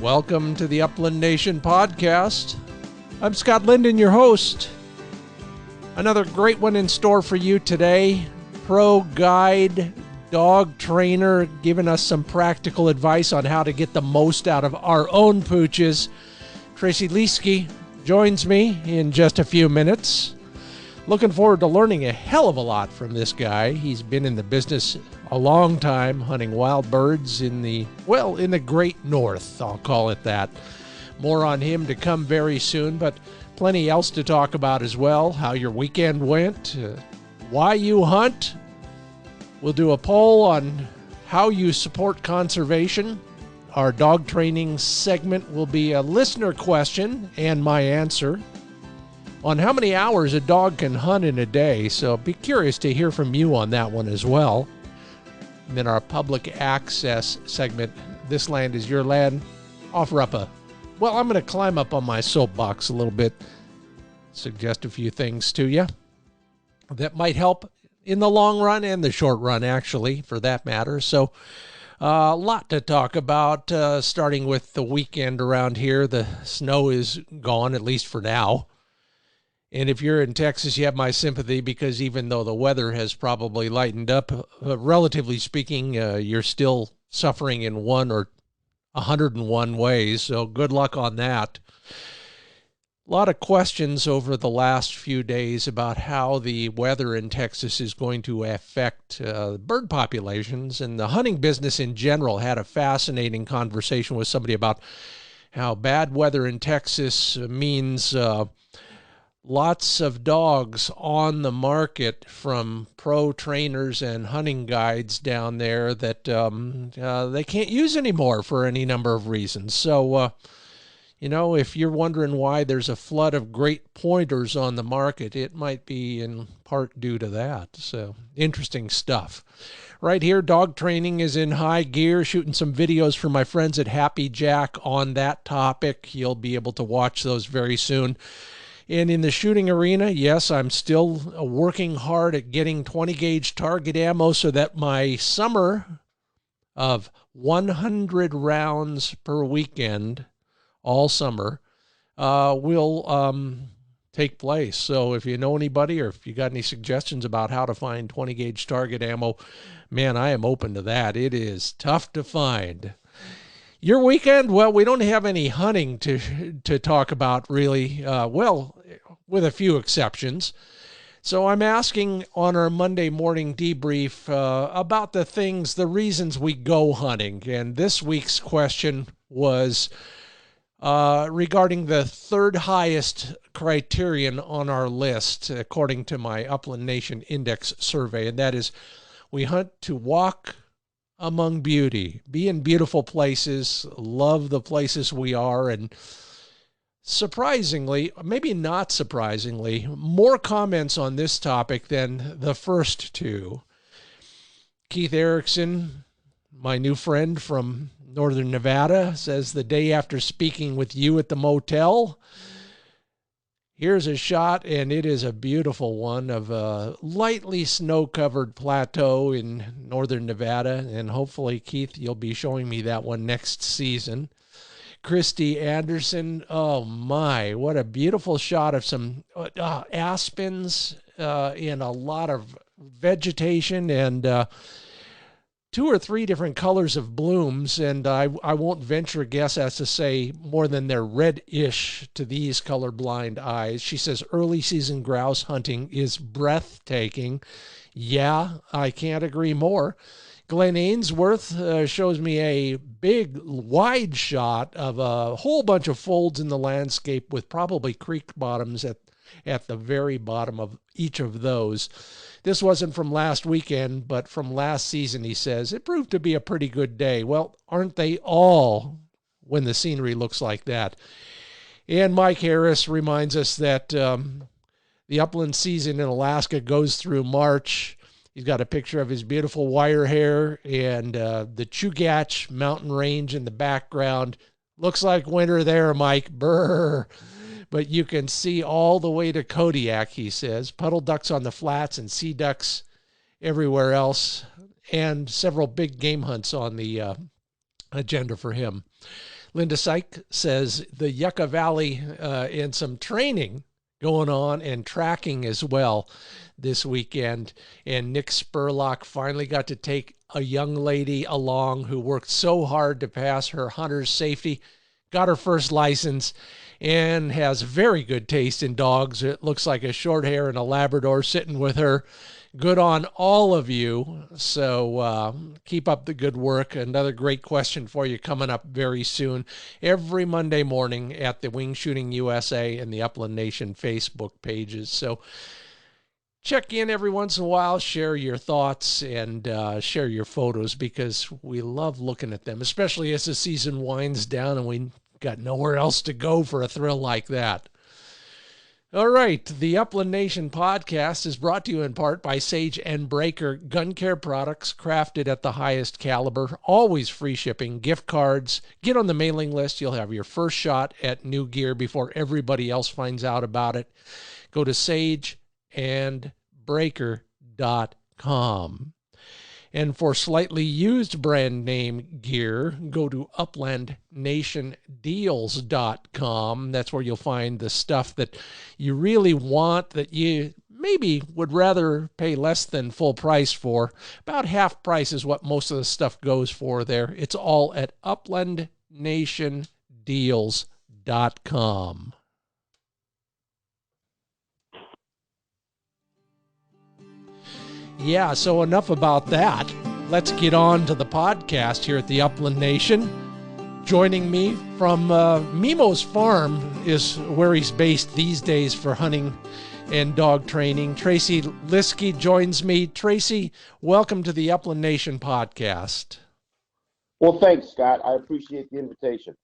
Welcome to the Upland Nation podcast. I'm Scott Linden, your host. Another great one in store for you today. Pro guide, dog trainer, giving us some practical advice on how to get the most out of our own pooches. Tracey Lieske joins me in just a few minutes. Looking forward to learning a hell of a lot from this guy. He's been in the business a long time, hunting wild birds in the great north, I'll call it that. More on him to come very soon, but plenty else to talk about as well. How your weekend went, why you hunt. We'll do a poll on how you support conservation. Our dog training segment will be a listener question and my answer on how many hours a dog can hunt in a day. So be curious to hear from you on that one as well. And then our public access segment, This Land is Your Land, offer up I'm going to climb up on my soapbox a little bit, suggest a few things to you that might help in the long run and the short run, actually, for that matter. So a lot to talk about, starting with the weekend around here. The snow is gone, at least for now. And if you're in Texas, you have my sympathy, because even though the weather has probably lightened up, relatively speaking, you're still suffering in 1 or 101 ways. So good luck on that. A lot of questions over the last few days about how the weather in Texas is going to affect bird populations and the hunting business in general. Had a fascinating conversation with somebody about how bad weather in Texas means lots of dogs on the market from pro trainers and hunting guides down there that they can't use anymore for any number of reasons. So, if you're wondering why there's a flood of great pointers on the market, it might be in part due to that. So, interesting stuff. Right here, dog training is in high gear, shooting some videos for my friends at Happy Jack on that topic. You'll be able to watch those very soon. And in the shooting arena, yes, I'm still working hard at getting 20 gauge target ammo so that my summer of 100 rounds per weekend, all summer, will take place. So if you know anybody, or if you got any suggestions about how to find 20 gauge target ammo, man, I am open to that. It is tough to find. Your weekend? Well, we don't have any hunting to talk about, really. With a few exceptions. So I'm asking on our Monday morning debrief about the reasons we go hunting. And this week's question was regarding the third highest criterion on our list, according to my Upland Nation Index survey. And that is, we hunt to walk among beauty, be in beautiful places, love the places we are, and surprisingly, maybe not surprisingly, more comments on this topic than the first two. Keith Erickson, my new friend from Northern Nevada, says, the day after speaking with you at the motel, here's a shot, and it is a beautiful one, of a lightly snow-covered plateau in Northern Nevada, and hopefully, Keith, you'll be showing me that one next season. Christy Anderson, oh my, what a beautiful shot of some aspens in a lot of vegetation and 2 or 3 different colors of blooms, and I won't venture a guess as to say more than they're reddish to these colorblind eyes. She says early season grouse hunting is breathtaking. Yeah, I can't agree more. Glenn Ainsworth shows me a big, wide shot of a whole bunch of folds in the landscape with probably creek bottoms at the very bottom of each of those. This wasn't from last weekend, but from last season, he says. It proved to be a pretty good day. Well, aren't they all when the scenery looks like that? And Mike Harris reminds us that the upland season in Alaska goes through March. He's got a picture of his beautiful wire hair and the Chugach mountain range in the background. Looks like winter there, Mike. Brr. But you can see all the way to Kodiak, he says. Puddle ducks on the flats and sea ducks everywhere else. And several big game hunts on the agenda for him. Linda Syke says the Yucca Valley and some training going on and tracking as well this weekend. And Nick Spurlock finally got to take a young lady along who worked so hard to pass her hunter's safety, got her first license, and has very good taste in dogs. It looks like a short hair and a Labrador sitting with her. Good on all of you. So keep up the good work. Another great question for you coming up very soon. Every Monday morning at the Wing Shooting USA and the Upland Nation Facebook pages. So check in every once in a while, share your thoughts, and share your photos, because we love looking at them, especially as the season winds down and we got nowhere else to go for a thrill like that. All right, the Upland Nation podcast is brought to you in part by Sage and Breaker gun care products crafted at the highest caliber, always free shipping, gift cards. Get on the mailing list. You'll have your first shot at new gear before everybody else finds out about it. Go to sageandbreaker.com. And for slightly used brand name gear, go to uplandnationdeals.com. That's where you'll find the stuff that you really want, that you maybe would rather pay less than full price for. About half price is what most of the stuff goes for there. It's all at uplandnationdeals.com. Yeah, so enough about that. Let's get on to the podcast here at the Upland Nation. Joining me from Mimo's farm is where he's based these days for hunting and dog training. Tracey Lieske joins me. Tracey, welcome to the Upland Nation podcast. Well, thanks, Scott. I appreciate the invitation.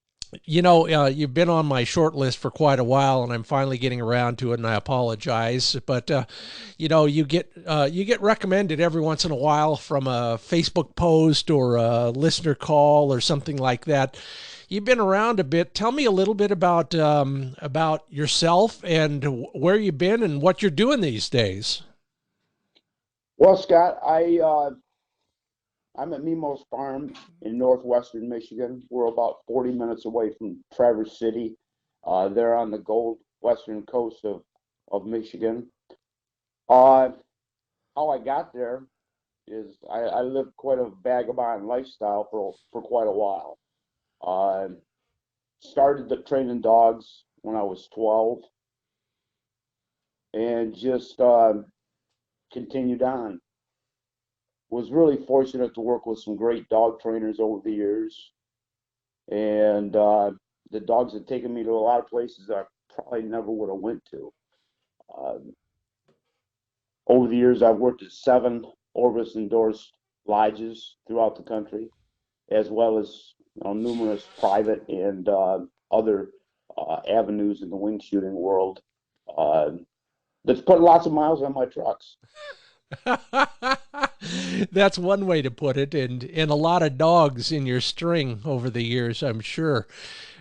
You know, you've been on my short list for quite a while, and I'm finally getting around to it, and I apologize. But, you know, you get recommended every once in a while from a Facebook post or a listener call or something like that. You've been around a bit. Tell me a little bit about yourself and where you've been and what you're doing these days. Well, Scott, I'm at Mimo's farm in northwestern Michigan. We're about 40 minutes away from Traverse City. They're on the Gold western coast of Michigan. How I got there is I lived quite a vagabond lifestyle for quite a while. Started the training dogs when I was 12 and just continued on. Was really fortunate to work with some great dog trainers over the years, and the dogs have taken me to a lot of places that I probably never would have went to. Over the years, I've worked at 7 Orvis endorsed lodges throughout the country, as well as numerous private and other avenues in the wing shooting world. That's put lots of miles on my trucks. That's one way to put it, and a lot of dogs in your string over the years, I'm sure.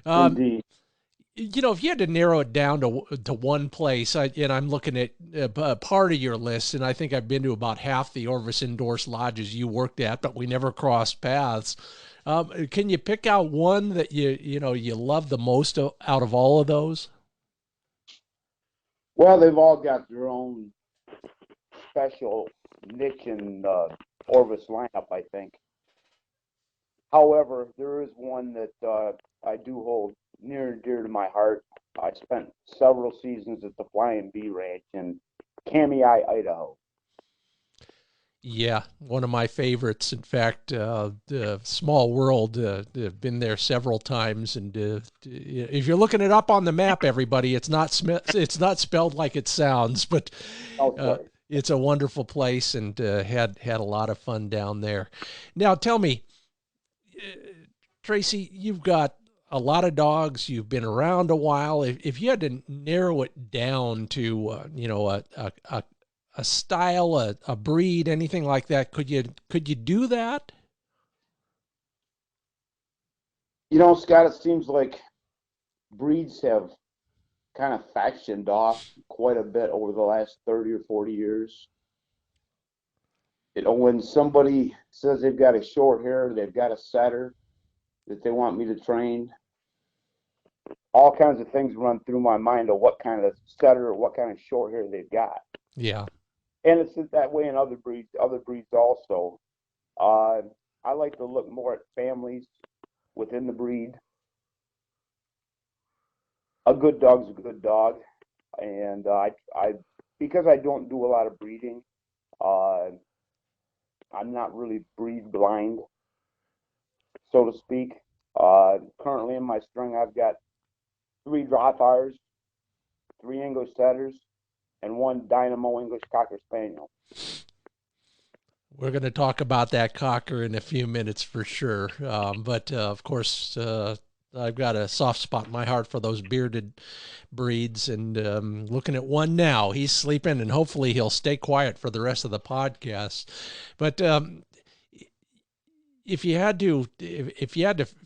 Indeed. You know, if you had to narrow it down to one place, and I'm looking at part of your list, and I think I've been to about half the Orvis endorsed lodges you worked at, but we never crossed paths. Can you pick out one that you love the most out of all of those? Well, they've all got their own special niche in Orvis lineup, I think. However, there is one that I do hold near and dear to my heart. I spent several seasons at the Flying Bee Ranch in Kamiah, Idaho. Yeah, one of my favorites. In fact, the Small World, I've been there several times, and if you're looking it up on the map, everybody, it's not spelled like it sounds, but it's a wonderful place, and had a lot of fun down there. Now, tell me, Tracey, you've got a lot of dogs. You've been around a while. If you had to narrow it down to a style, a breed, anything like that, could you do that? Scott, it seems like breeds have kind of factioned off quite a bit over the last 30 or 40 years. When somebody says they've got a short hair, they've got a setter that they want me to train, all kinds of things run through my mind of what kind of setter or what kind of short hair they've got. Yeah. And it's that way in other breeds also. Uh, I like to look more at families within the breed. A good dog's a good dog, and I because I don't do a lot of breeding, uh, I'm not really breed blind, so to speak. Currently in my string, I've got 3 Rottweilers, 3 English setters, and 1 Dynamo English Cocker Spaniel. We're going to talk about that cocker in a few minutes for sure. But of course, I've got a soft spot in my heart for those bearded breeds, and looking at one now. He's sleeping, and hopefully he'll stay quiet for the rest of the podcast. But if you had to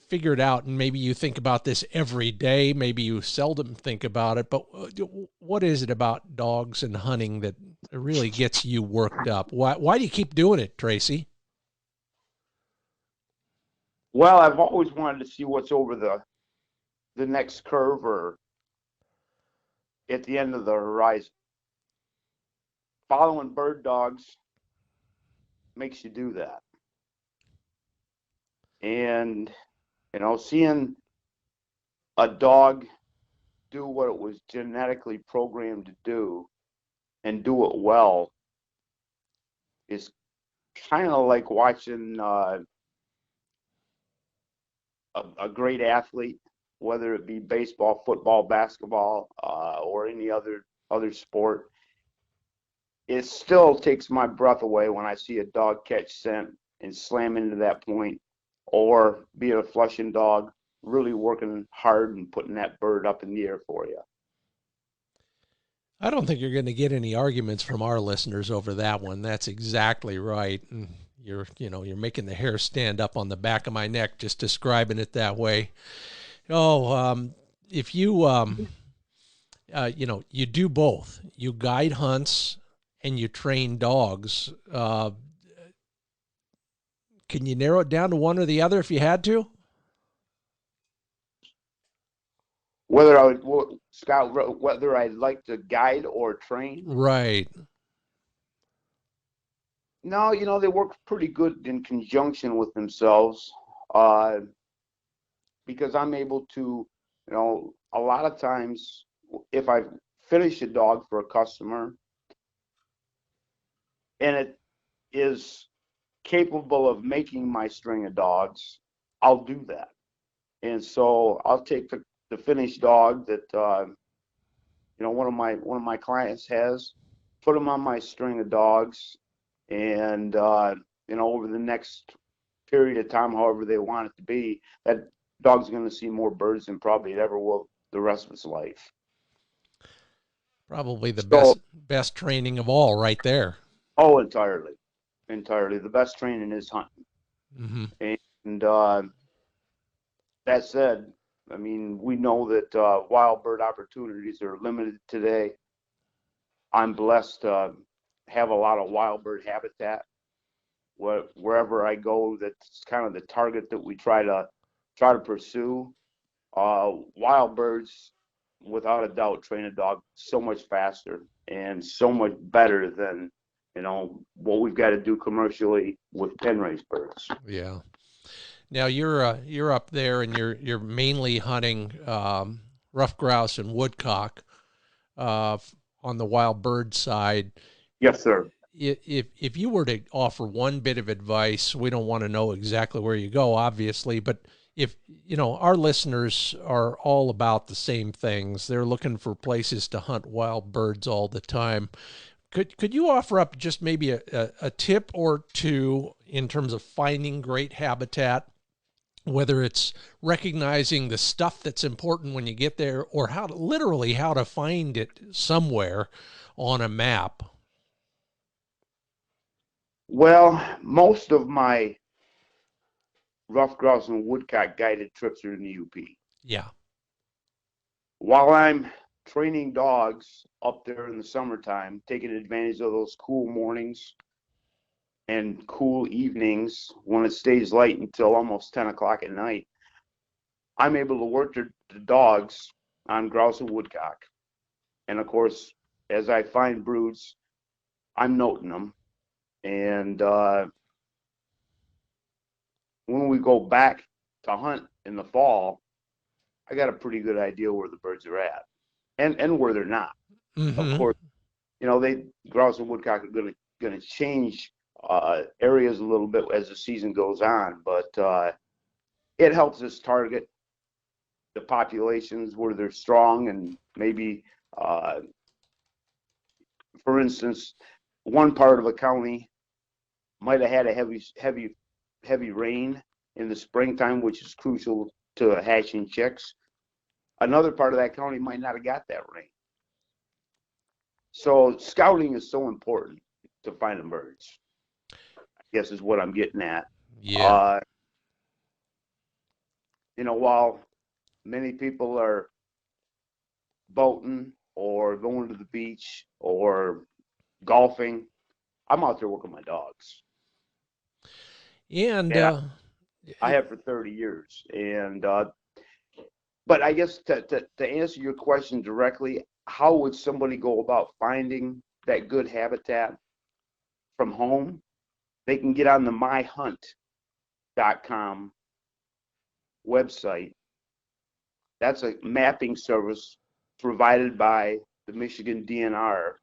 figure it out, and maybe you think about this every day, maybe you seldom think about it, but what is it about dogs and hunting that really gets you worked up? Why do you keep doing it, Tracey? Well, I've always wanted to see what's over the next curve or at the end of the horizon. Following bird dogs makes you do that. And, seeing a dog do what it was genetically programmed to do and do it well is kind of like watching a great athlete, whether it be baseball, football, basketball, or any other sport. It still takes my breath away when I see a dog catch scent and slam into that point, or be it a flushing dog really working hard and putting that bird up in the air for you. I don't think you're going to get any arguments from our listeners over that one. That's exactly right. And you're making the hair stand up on the back of my neck just describing it that way. If you you do both. You guide hunts and you train dogs. Can you narrow it down to one or the other if you had to? Scott, whether I'd like to guide or train? Right. No, they work pretty good in conjunction with themselves, because I'm able to, a lot of times if I finish a dog for a customer and it is capable of making my string of dogs, I'll do that. And so I'll take the finished dog that one of my clients has, put them on my string of dogs, and over the next period of time, however they want it to be, that dog's going to see more birds than probably it ever will the rest of its life. Probably the best training of all right there. Oh, entirely. The best training is hunting. Mm-hmm. And that said, I mean, we know that wild bird opportunities are limited today. I'm blessed to have a lot of wild bird habitat. Wherever I go, that's kind of the target that we try to pursue. Wild birds, without a doubt, train a dog so much faster and so much better than what we've got to do commercially with pen raised birds. Yeah. Now you're up there and you're mainly hunting ruffed grouse and woodcock on the wild bird side. Yes, sir. If you were to offer one bit of advice, we don't want to know exactly where you go, obviously, but if our listeners are all about the same things, they're looking for places to hunt wild birds all the time. Could you offer up just maybe a tip or two in terms of finding great habitat, whether it's recognizing the stuff that's important when you get there, or how to find it somewhere on a map? Well, most of my ruffed grouse and woodcock guided trips are in the UP. Yeah. While I'm training dogs up there in the summertime, taking advantage of those cool mornings and cool evenings when it stays light until almost 10 o'clock at night, I'm able to the dogs on grouse and woodcock. And of course, as I find broods, I'm noting them. And when we go back to hunt in the fall, I got a pretty good idea where the birds are at and where they're not. Of Mm-hmm. course, they grouse and woodcock are gonna change areas a little bit as the season goes on, but it helps us target the populations where they're strong and maybe, for instance, one part of a county might have had a heavy rain in the springtime, which is crucial to hatching chicks. Another part of that county might not have got that rain. So scouting is so important to finding birds, I guess is what I'm getting at. Yeah. While many people are boating or going to the beach or golfing, I'm out there working my dogs. And And I have for 30 years. And but I guess to answer your question directly, how would somebody go about finding that good habitat from home? They can get on the myhunt.com website. That's a mapping service provided by the Michigan DNR,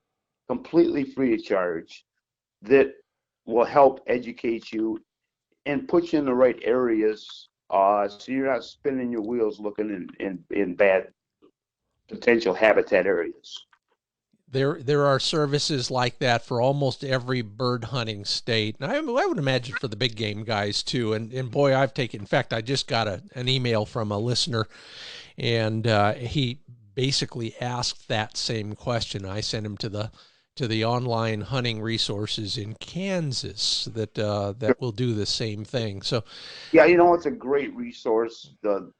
completely free of charge, that will help educate you and put you in the right areas, so you're not spinning your wheels looking in bad potential habitat areas. there are services like that for almost every bird hunting state, and I would imagine for the big game guys too. And boy, I've taken. In fact, I just got an email from a listener, and he basically asked that same question. I sent him to the online hunting resources in Kansas that will do the same thing. So Yeah, it's a great resource. The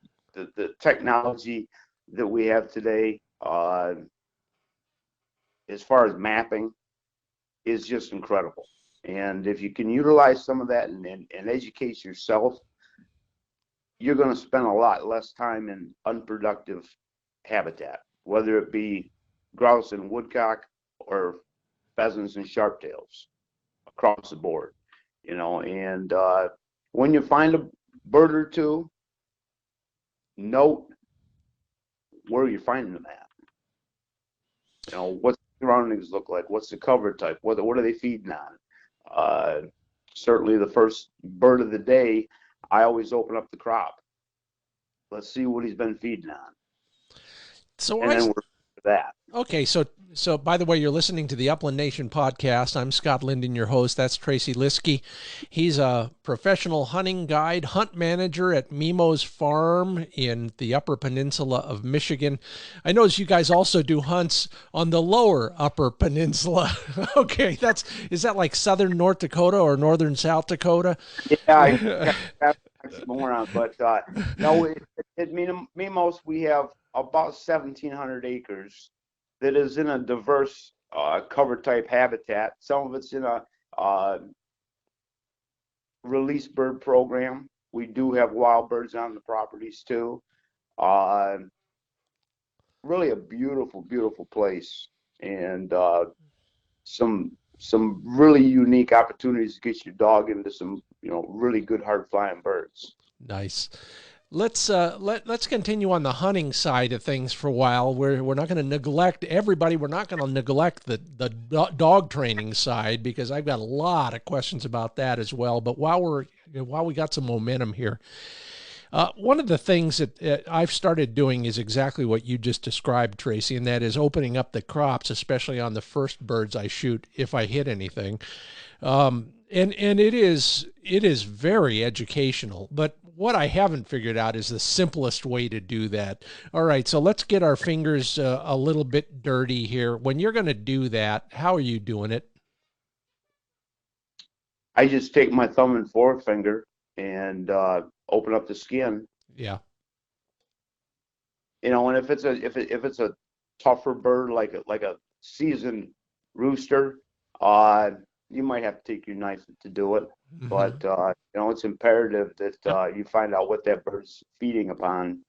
technology that we have today, as far as mapping, is just incredible. And if you can utilize some of that and educate yourself, you're going to spend a lot less time in unproductive habitat, whether it be grouse and woodcock or pheasants and sharptails across the board. And when you find a bird or two, note where you're finding them at. What's the surroundings look like? What's the cover type? What are they feeding on? Certainly the first bird of the day, I always open up the crop. Let's see what he's been feeding on. so And I then we're for that. Okay, so by the way, you're listening to the Upland Nation podcast. I'm Scott Linden, your host. That's Tracey Lieske. He's a professional hunting guide, hunt manager at Mimo's Farm in the Upper Peninsula of Michigan. I notice you guys also do hunts on the lower Upper Peninsula. Okay, is that like southern North Dakota or northern South Dakota? Yeah, I got oxymoron, but no, at Mimos we have about 1,700 acres that is in a diverse cover type habitat. Some of it's in a release bird program. We do have wild birds on the properties too. Really a beautiful, beautiful place, and some really unique opportunities to get your dog into some really good hard flying birds. Nice. Let's continue on the hunting side of things for a while. We're not going to neglect everybody. We're not going to neglect the dog training side, because I've got a lot of questions about that as well. But while we got some momentum here, one of the things that I've started doing is exactly what you just described, Tracey, and that is opening up the crops, especially on the first birds I shoot, if I hit anything. And it is very educational. But what I haven't figured out is the simplest way to do that. All right, so let's get our fingers a little bit dirty here. When you're going to do that, how are you doing it? I just take my thumb and forefinger and open up the skin. Yeah. And if it's a tougher bird like a seasoned rooster, you might have to take your knife to do it. Mm-hmm. But it's imperative that you find out what that bird's feeding upon.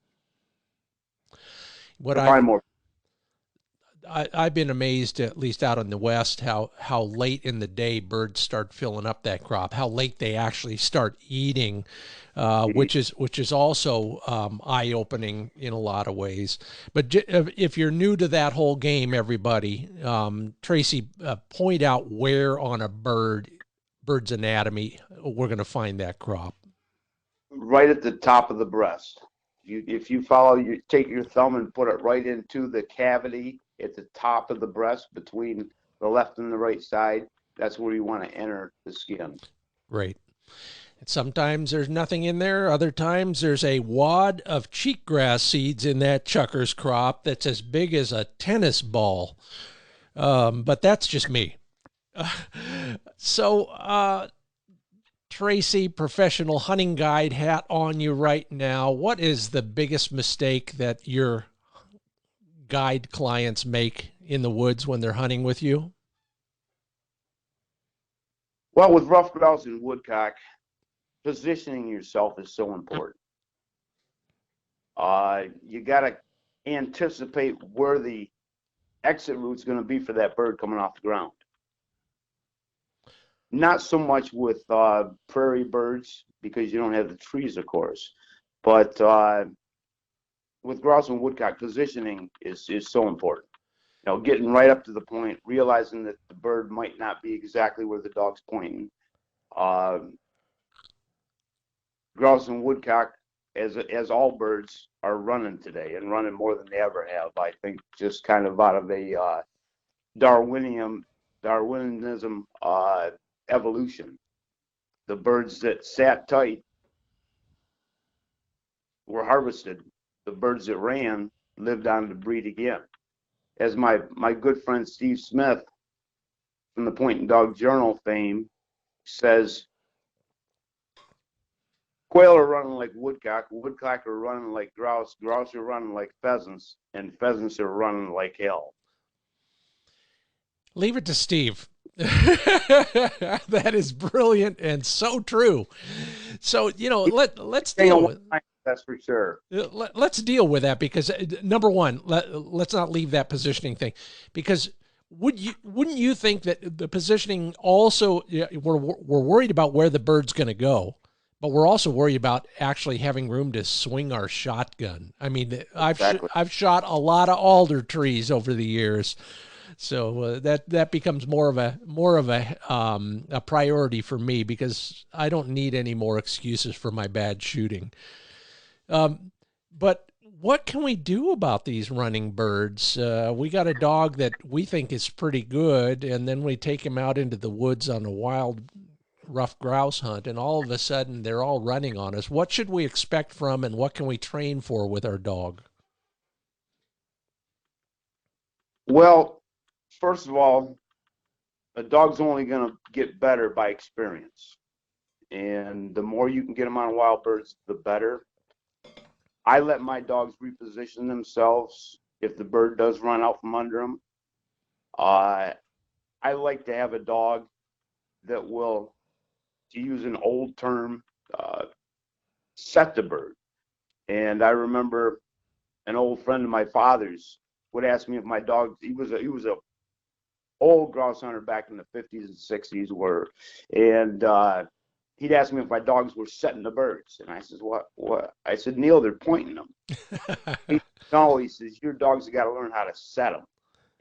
What to find more. I've been amazed, at least out in the West, how late in the day birds start filling up that crop, how late they actually start eating, which is also eye-opening in a lot of ways. But if you're new to that whole game, everybody, Tracey, point out where on a bird's anatomy we're going to find that crop. Right at the top of the breast. If you take your thumb and put it right into the cavity at the top of the breast between the left and the right side, that's where you want to enter the skin. Right. Sometimes there's nothing in there. Other times there's a wad of cheatgrass seeds in that chucker's crop that's as big as a tennis ball. But that's just me. So, Tracey, professional hunting guide hat on you right now. What is the biggest mistake that your guide clients make in the woods when they're hunting with you? Well, with ruffed grouse and woodcock, positioning yourself is so important. You got to anticipate where the exit route's going to be for that bird coming off the ground. Not so much with prairie birds because you don't have the trees, of course, but with grouse and woodcock, positioning is so important. You know, getting right up to the point, realizing that the bird might not be exactly where the dog's pointing. Grouse and woodcock, as all birds, are running today and running more than they ever have. I think just kind of out of a Darwinism evolution. The birds that sat tight were harvested. The birds that ran lived on to breed again. As my good friend Steve Smith from the Point and Dog Journal fame says, quail are running like woodcock, woodcock are running like grouse, grouse are running like pheasants, and pheasants are running like hell. Leave it to Steve. That is brilliant and so true. So, you know, let's deal with that's for sure. Let's deal with that because number one, let's not leave that positioning thing, because wouldn't you think that the positioning also, we're worried about where the bird's going to go, but we're also worried about actually having room to swing our shotgun. I mean, I've shot a lot of alder trees over the years. So that becomes more of a priority for me because I don't need any more excuses for my bad shooting. But what can we do about these running birds? We got a dog that we think is pretty good, and then we take him out into the woods on a wild ruffed grouse hunt, and all of a sudden they're all running on us. What should we expect from, and what can we train for with our dog? Well, first of all, a dog's only going to get better by experience. And the more you can get them on wild birds, the better. I let my dogs reposition themselves if the bird does run out from under them. I like to have a dog that will, to use an old term, set the bird. And I remember an old friend of my father's would ask me if my dog, he was a old grouse hunter back in the 50s and 60s and he'd ask me if my dogs were setting the birds. And I says, what? I said, Neil, they're pointing them. He says, your dogs have got to learn how to set them.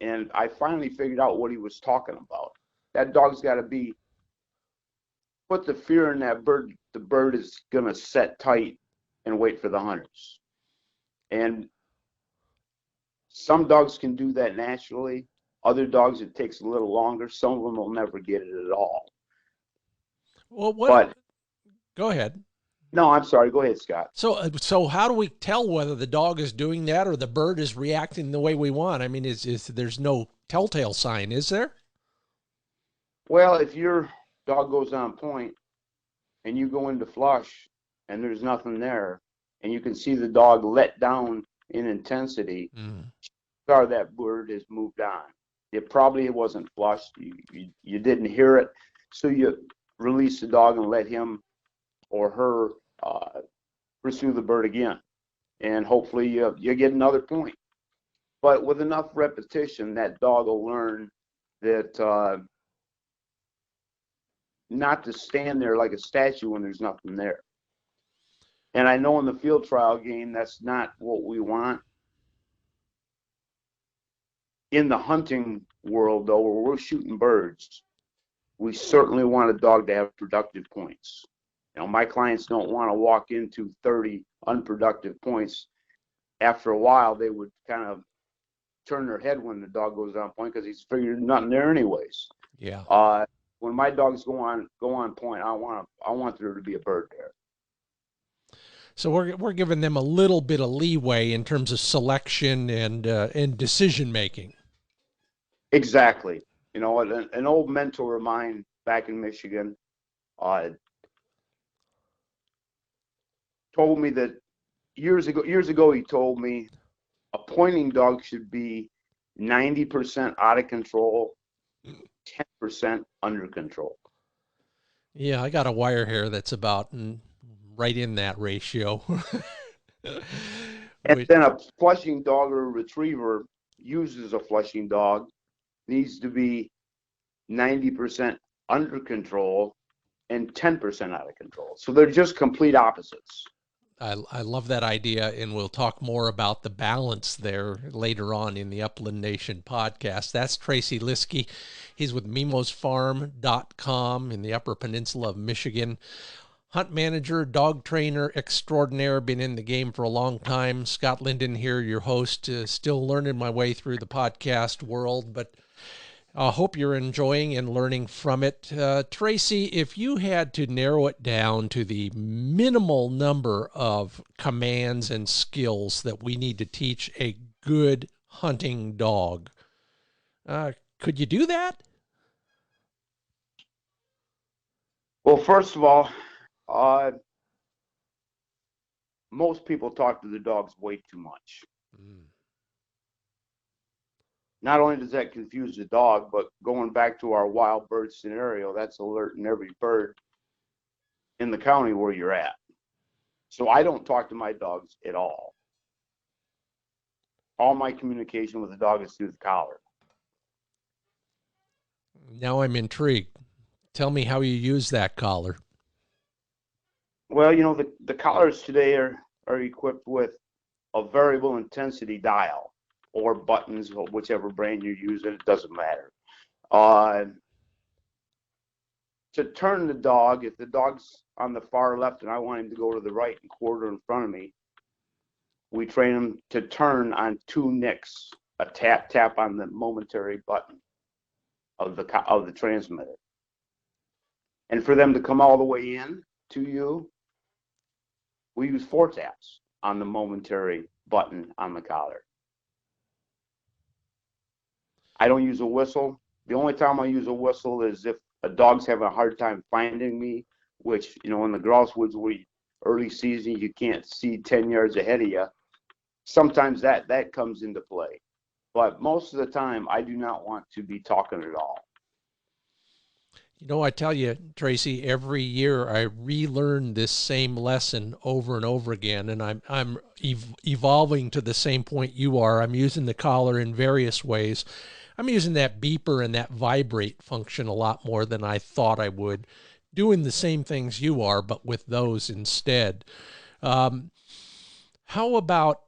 And I finally figured out what he was talking about. That dog's got to put the fear in that bird. The bird is going to set tight and wait for the hunters. And some dogs can do that naturally. Other dogs, it takes a little longer. Some of them will never get it at all. Well, go ahead. No, I'm sorry. Go ahead, Scott. So how do we tell whether the dog is doing that or the bird is reacting the way we want? I mean, there's no telltale sign, is there? Well, if your dog goes on point and you go into flush and there's nothing there, and you can see the dog let down in intensity, that bird has moved on. It probably wasn't flushed. You didn't hear it, so you release the dog and let him or her pursue the bird again. and hopefully you get another point. But with enough repetition, that dog will learn that not to stand there like a statue when there's nothing there. And I know in the field trial game, that's not what we want. In the hunting world, though, where we're shooting birds, we certainly want a dog to have productive points. My clients don't want to walk into 30 unproductive points. After a while, they would kind of turn their head when the dog goes on point because he's figured nothing there anyways. Yeah. When my dogs go on point, I want there to be a bird there. So we're giving them a little bit of leeway in terms of selection and decision making. Exactly. An old mentor of mine back in Michigan told me that years ago he told me a pointing dog should be 90% out of control, 10% under control. Yeah, I got a wire hair that's about right in that ratio. And then a flushing dog or a retriever uses a flushing dog needs to be 90% under control and 10% out of control. So they're just complete opposites. I love that idea, and we'll talk more about the balance there later on in the Upland Nation podcast. That's Tracey Lieske. He's with mimosfarm.com in the Upper Peninsula of Michigan. Hunt manager, dog trainer extraordinaire, been in the game for a long time. Scott Linden here, your host, still learning my way through the podcast world, but I hope you're enjoying and learning from it. Tracey, if you had to narrow it down to the minimal number of commands and skills that we need to teach a good hunting dog, could you do that? Well, first of all, most people talk to the dogs way too much. Not only does that confuse the dog, but going back to our wild bird scenario, that's alerting every bird in the county where you're at. So I don't talk to my dogs at all. All my communication with the dog is through the collar. Now I'm intrigued. Tell me how you use that collar. Well, the collars today are equipped with a variable intensity dial or buttons, whichever brand you're using, it doesn't matter. To turn the dog, if the dog's on the far left and I want him to go to the right and quarter in front of me, we train him to turn on 2 nicks, a tap on the momentary button of the transmitter. And for them to come all the way in to you, we use 4 taps on the momentary button on the collar. I don't use a whistle. The only time I use a whistle is if a dog's having a hard time finding me, which, in the grouse woods, early season, you can't see 10 yards ahead of you. Sometimes that comes into play. But most of the time, I do not want to be talking at all. I tell you, Tracey, every year I relearn this same lesson over and over again, and I'm evolving to the same point you are. I'm using the collar in various ways. I'm using that beeper and that vibrate function a lot more than I thought I would, doing the same things you are, but with those instead. How about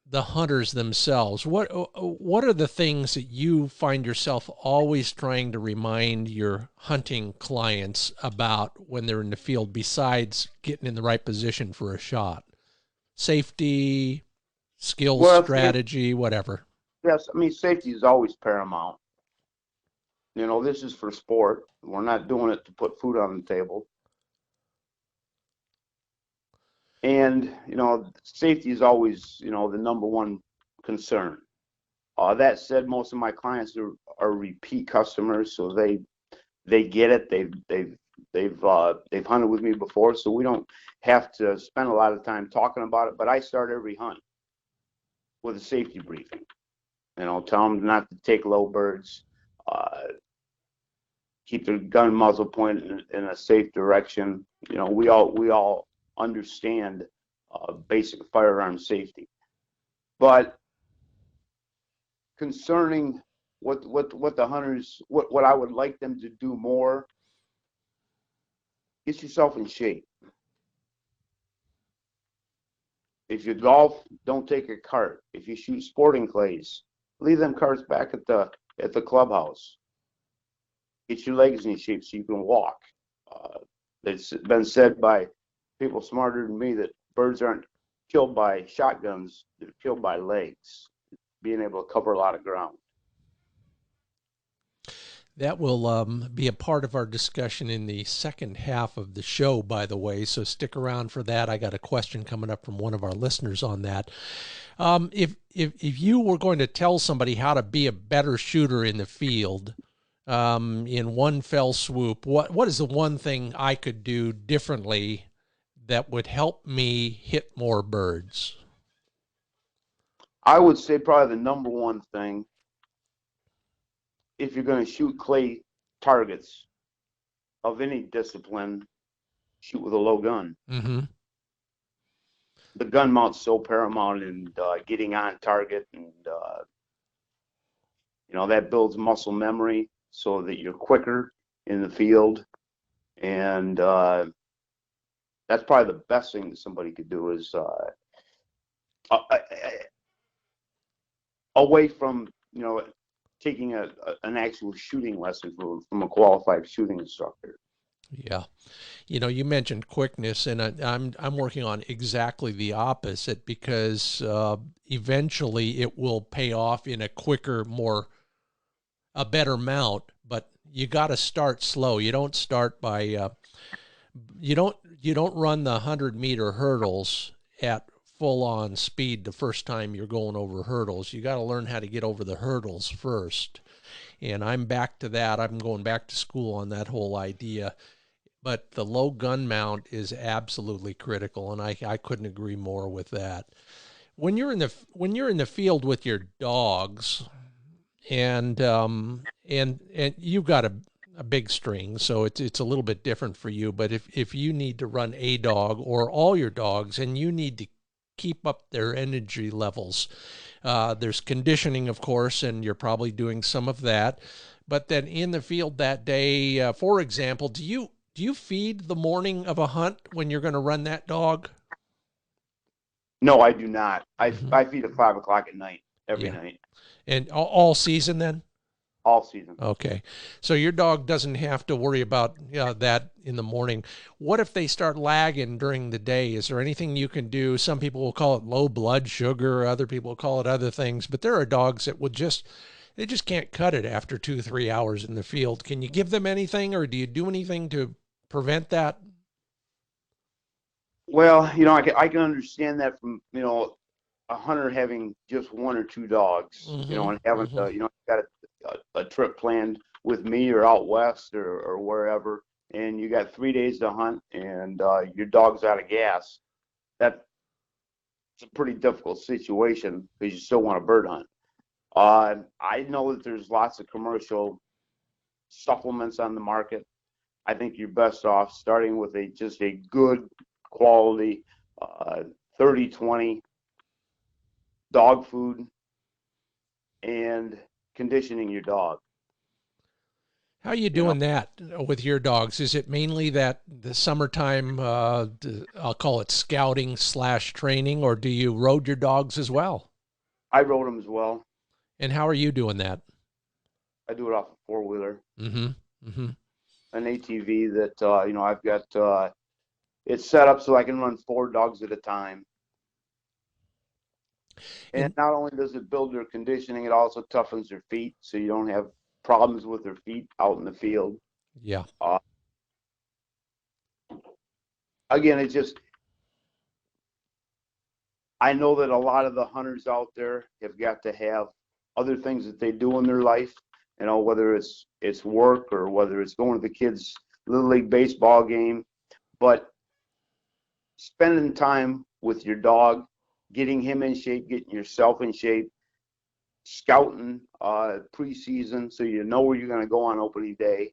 the hunters themselves? What are the things that you find yourself always trying to remind your hunting clients about when they're in the field, besides getting in the right position for a shot? Safety, skills, strategy, whatever. Yes, safety is always paramount. This is for sport. We're not doing it to put food on the table. And, safety is always, the number one concern. That said, most of my clients are repeat customers, so they get it. They've hunted with me before, so we don't have to spend a lot of time talking about it. But I start every hunt with a safety briefing. Tell them not to take low birds, keep their gun muzzle pointed in a safe direction. We all understand basic firearm safety. But concerning what the hunters, what I would like them to do more, get yourself in shape. If you golf, don't take a cart. If you shoot sporting clays, leave them carts back at the clubhouse. Get your legs in shape so you can walk. It's been said by people smarter than me that birds aren't killed by shotguns, they're killed by legs, being able to cover a lot of ground. That will be a part of our discussion in the second half of the show, by the way, so stick around for that. I got a question coming up from one of our listeners on that. If you were going to tell somebody how to be a better shooter in the field in one fell swoop, what is the one thing I could do differently that would help me hit more birds? I would say probably the number one thing, if you're going to shoot clay targets of any discipline, shoot with a low gun. Mm-hmm. The gun mount's so paramount in getting on target, and that builds muscle memory so that you're quicker in the field. And that's probably the best thing that somebody could do is away from taking an actual shooting lesson from a qualified shooting instructor. Yeah. You mentioned quickness, and I'm working on exactly the opposite, because eventually it will pay off in a quicker, a better mount, but you got to start slow. You don't start by you don't run the 100-meter hurdles at full-on speed the first time you're going over hurdles. You got to learn how to get over the hurdles first. And I'm back to that. I'm going back to school on that whole idea. But the low gun mount is absolutely critical, and I couldn't agree more with that. When you're in the field with your dogs, and you've got a big string, so it's a little bit different for you. But if you need to run a dog or all your dogs, and you need to keep up their energy levels, there's conditioning, of course, and you're probably doing some of that. But then in the field that day, for example, do you feed the morning of a hunt when you're going to run that dog? No, I do not. I feed at 5 o'clock at night every night. And all season then? All season. Okay. So your dog doesn't have to worry about that in the morning. What if they start lagging during the day? Is there anything you can do? Some people will call it low blood sugar. Other people will call it other things. But there are dogs that they just can't cut it after 2-3 hours in the field. Can you give them anything, or do you do anything to prevent that? Well, I can understand that from, a hunter having just one or two dogs, and having to, got a trip planned with me or out west or wherever, and you got 3 days to hunt, and your dog's out of gas. That's a pretty difficult situation because you still want to bird hunt. I know that there's lots of commercial supplements on the market. I think you're best off starting with just a good quality 30-20 dog food and conditioning your dog. How are you doing that with your dogs? Is it mainly that the summertime, I'll call it scouting / training, or do you road your dogs as well? I rode them as well. And how are you doing that? I do it off a four-wheeler. Mm-hmm. Mm-hmm. An ATV that, I've got, it's set up so I can run 4 dogs at a time. And not only does it build their conditioning, it also toughens their feet so you don't have problems with their feet out in the field. Yeah. Again, I know that a lot of the hunters out there have got to have other things that they do in their life, whether it's work or whether it's going to the kids' Little League baseball game. But spending time with your dog, getting him in shape, getting yourself in shape, scouting preseason so you know where you're going to go on opening day.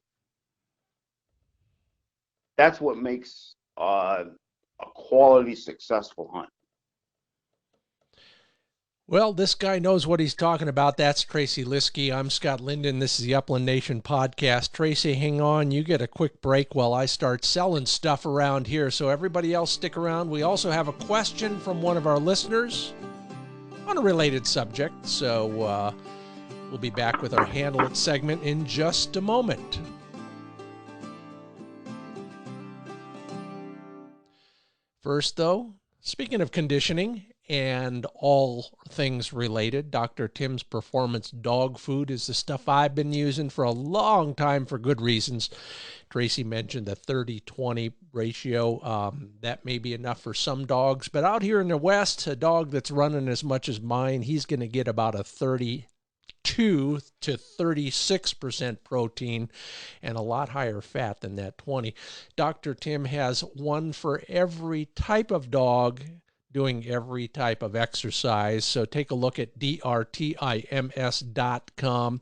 That's what makes a a quality, successful hunt. Well, this guy knows what he's talking about. That's Tracey Lieske. I'm Scott Linden. This is the Upland Nation podcast. Tracy, hang on. You get a quick break while I start selling stuff around here. So everybody else stick around. We also have a question from one of our listeners on a related subject. So we'll be back with our Handle It segment in just a moment. First, though, speaking of conditioning and all things related, Dr. Tim's Performance Dog Food is the stuff I've been using for a long time for good reasons. Tracy mentioned the 30-20 ratio. That may be enough for some dogs, but out here in the West, a dog that's running as much as mine, he's going to get about a 32 to 36% protein and a lot higher fat than that 20. Dr. Tim has one for every type of dog doing every type of exercise. So take a look at drtims.com.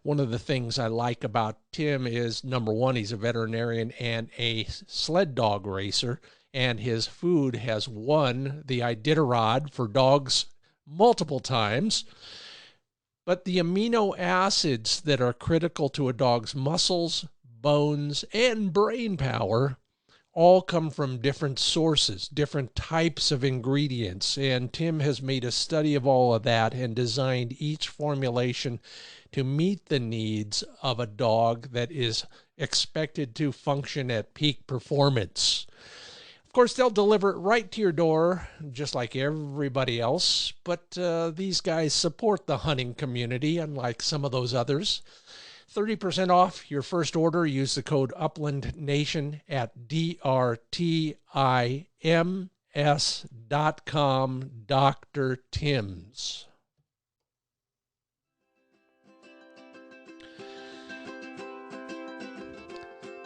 One of the things I like about Tim is, number one, he's a veterinarian and a sled dog racer, and his food has won the Iditarod for dogs multiple times. But the amino acids that are critical to a dog's muscles, bones, and brain power all come from different sources, different types of ingredients. And Tim has made a study of all of that and designed each formulation to meet the needs of a dog that is expected to function at peak performance. Of course, they'll deliver it right to your door, just like everybody else. But these guys support the hunting community, unlike some of those others. 30% off your first order. Use the code UplandNation at drtims.com, Dr. Tim's.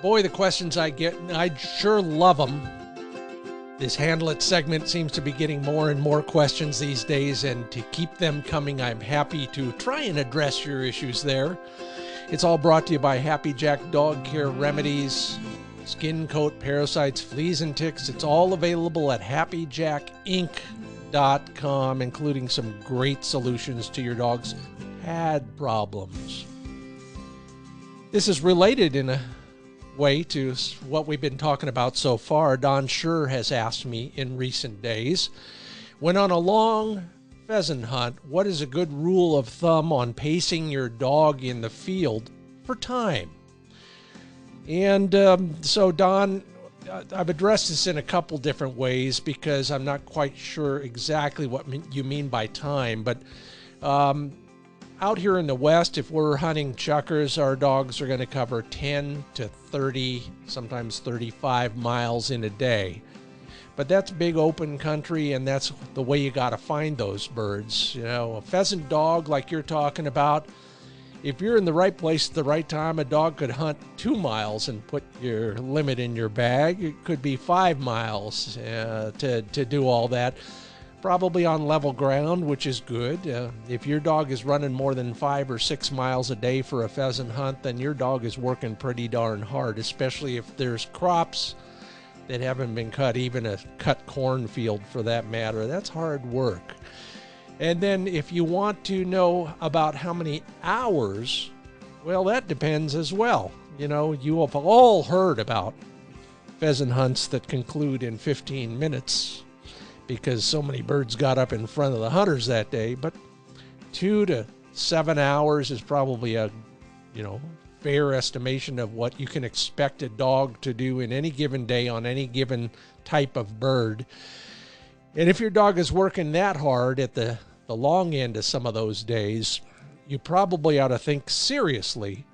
Boy, the questions I get, I sure love them. This Handle It segment seems to be getting more and more questions these days, and to keep them coming, I'm happy to try and address your issues there. It's all brought to you by Happy Jack Dog Care Remedies, skin coat, parasites, fleas, and ticks. It's all available at happyjackinc.com, including some great solutions to your dog's pad problems. This is related in a way to what we've been talking about so far. Don Schur has asked me in recent days, when on a long pheasant hunt, what is a good rule of thumb on pacing your dog in the field for time? And so Don, I've addressed this in a couple different ways because I'm not quite sure exactly what you mean by time, but out here in the West, if we're hunting chuckers, our dogs are going to cover 10 to 30, sometimes 35 miles in a day. But that's big open country, and that's the way you got to find those birds. You know, a pheasant dog like you're talking about, if you're in the right place at the right time, a dog could hunt 2 miles and put your limit in your bag. It could be 5 miles to do all that. Probably on level ground, which is good. If your dog is running more than 5 or 6 miles a day for a pheasant hunt, then your dog is working pretty darn hard, especially if there's crops that haven't been cut, even a cut cornfield for that matter. That's hard work. And then if you want to know about how many hours, well, that depends as well. You know, you have all heard about pheasant hunts that conclude in 15 minutes because so many birds got up in front of the hunters that day. But 2 to 7 hours is probably a, fair estimation of what you can expect a dog to do in any given day on any given type of bird. And if your dog is working that hard at the long end of some of those days, you probably ought to think seriously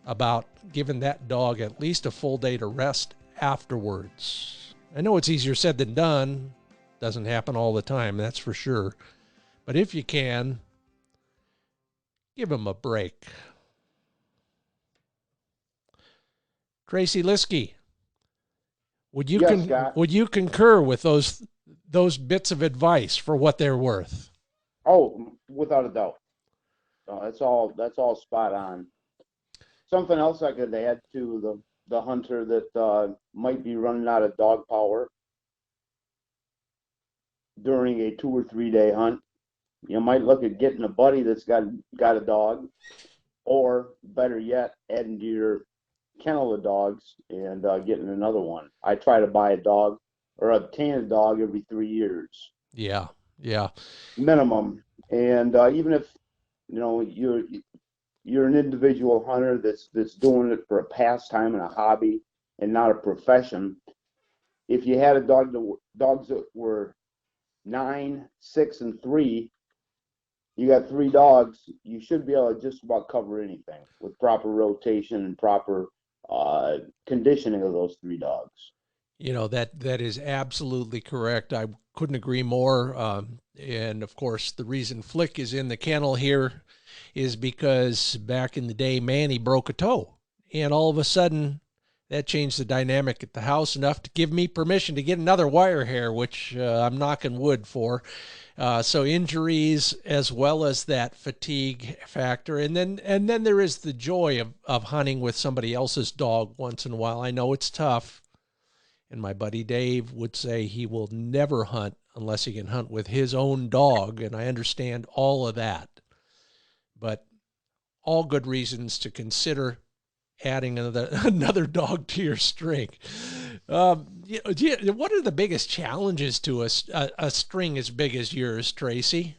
about giving that dog at least a full day to rest afterwards. I know it's easier said than done. Doesn't happen all the time, that's for sure. But if you can, give them a break. Tracey Lieske, would you concur with those bits of advice for what they're worth? Oh, without a doubt. That's all spot on. Something else I could add to the hunter that might be running out of dog power. during a 2 or 3 day hunt. You might look at getting a buddy that's got a dog, or better yet, adding to your kennel of dogs and getting another one. I try to buy a dog or obtain a dog every 3 years Yeah. Yeah. minimum. And even if you're an individual hunter that's doing it for a pastime and a hobby and not a profession, if you had dogs that were 9, 6, and 3, you got 3 dogs, you should be able to just about cover anything with proper rotation and proper conditioning of those 3 dogs. That is absolutely correct. I couldn't agree more. And of course, the reason Flick is in the kennel here is because back in the day, Manny broke a toe, and all of a sudden, that changed the dynamic at the house enough to give me permission to get another wire hair, which I'm knocking wood for. So injuries as well as that fatigue factor, and then there is the joy of hunting with somebody else's dog once in a while. I know it's tough. And my buddy Dave would say he will never hunt unless he can hunt with his own dog. And I understand all of that. But all good reasons to consider adding another dog to your string. What are the biggest challenges to a string as big as yours, Tracey?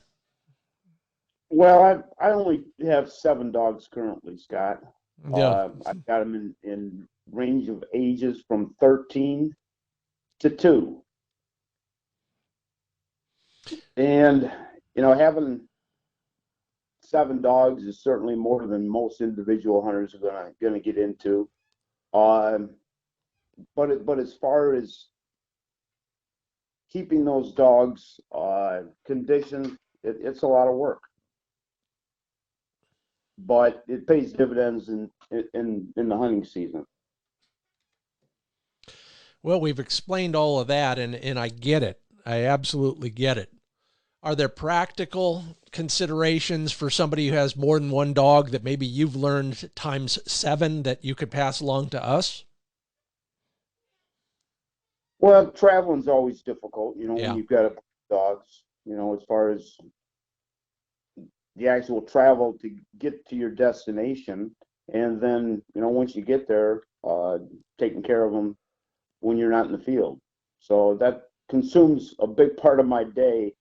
Well, I only have 7 dogs currently, Scott. Yeah. I've got them in range of ages from 13 to 2. And, having 7 dogs is certainly more than most individual hunters are gonna get into. But as far as keeping those dogs conditioned, it's a lot of work. But it pays dividends in the hunting season. Well, we've explained all of that, and I get it. I absolutely get it. Are there practical considerations for somebody who has more than one dog that maybe you've learned times 7 that you could pass along to us? Well, traveling's always difficult, Yeah. when you've got a bunch of dogs, as far as the actual travel to get to your destination. And then, once you get there, taking care of them when you're not in the field. So that consumes a big part of my day,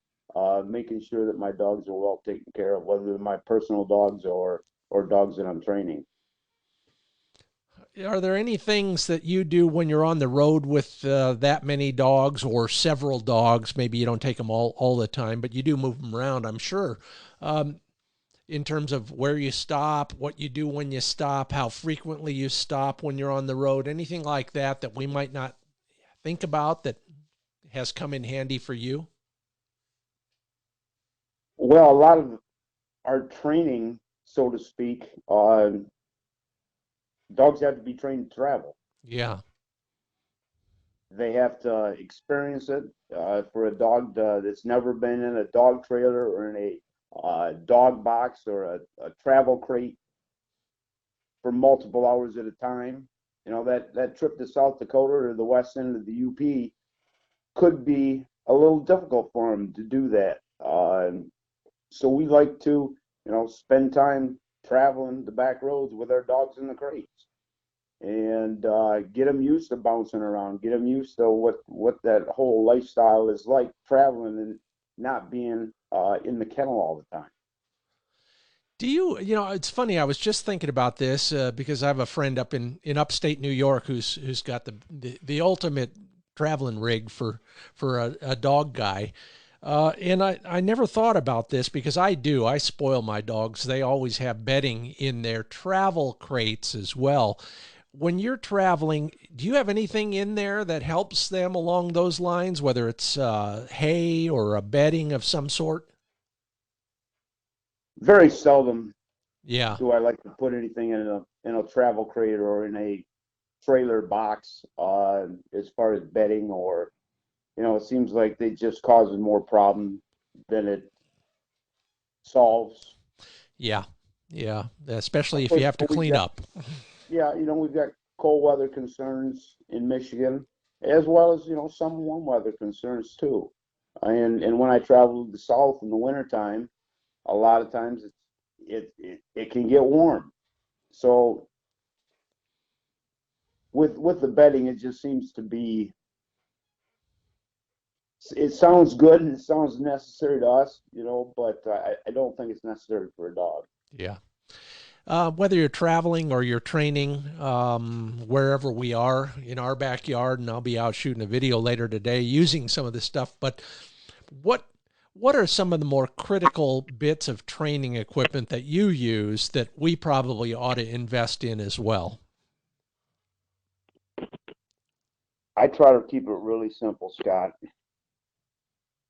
making sure that my dogs are well taken care of, whether they're my personal dogs or dogs that I'm training. Are there any things that you do when you're on the road with that many dogs or several dogs? Maybe you don't take them all the time, but you do move them around, I'm sure. In terms of where you stop, what you do when you stop, how frequently you stop when you're on the road, anything like that that we might not think about that has come in handy for you? Well, a lot of our training, so to speak, dogs have to be trained to travel. Yeah. They have to experience it. For a dog that's never been in a dog trailer or in a dog box or a travel crate for multiple hours at a time, that trip to South Dakota or the west end of the UP could be a little difficult for them to do that. So we like to, spend time traveling the back roads with our dogs in the crates and get them used to bouncing around, get them used to what that whole lifestyle is like, traveling and not being in the kennel all the time. Do you, it's funny, I was just thinking about this because I have a friend up in upstate New York who's got the ultimate traveling rig for a dog guy. And I never thought about this because I spoil my dogs. They always have bedding in their travel crates as well. When you're traveling, do you have anything in there that helps them along those lines, whether it's hay or a bedding of some sort? Very seldom Yeah. do I like to put anything in a travel crate or in a trailer box as far as bedding, or it seems like they just causes more problem than it solves. Yeah. Yeah. Especially Of if you course, have to clean up. yeah, we've got cold weather concerns in Michigan, as well as some warm weather concerns too. And when I travel to the south in the wintertime, a lot of times it can get warm. So with the bedding, it just seems to be, it sounds good and it sounds necessary to us, but I don't think it's necessary for a dog. Yeah. Whether you're traveling or you're training, wherever we are in our backyard, and I'll be out shooting a video later today using some of this stuff, but what what are some of the more critical bits of training equipment that you use that we probably ought to invest in as well? I try to keep it really simple, Scott.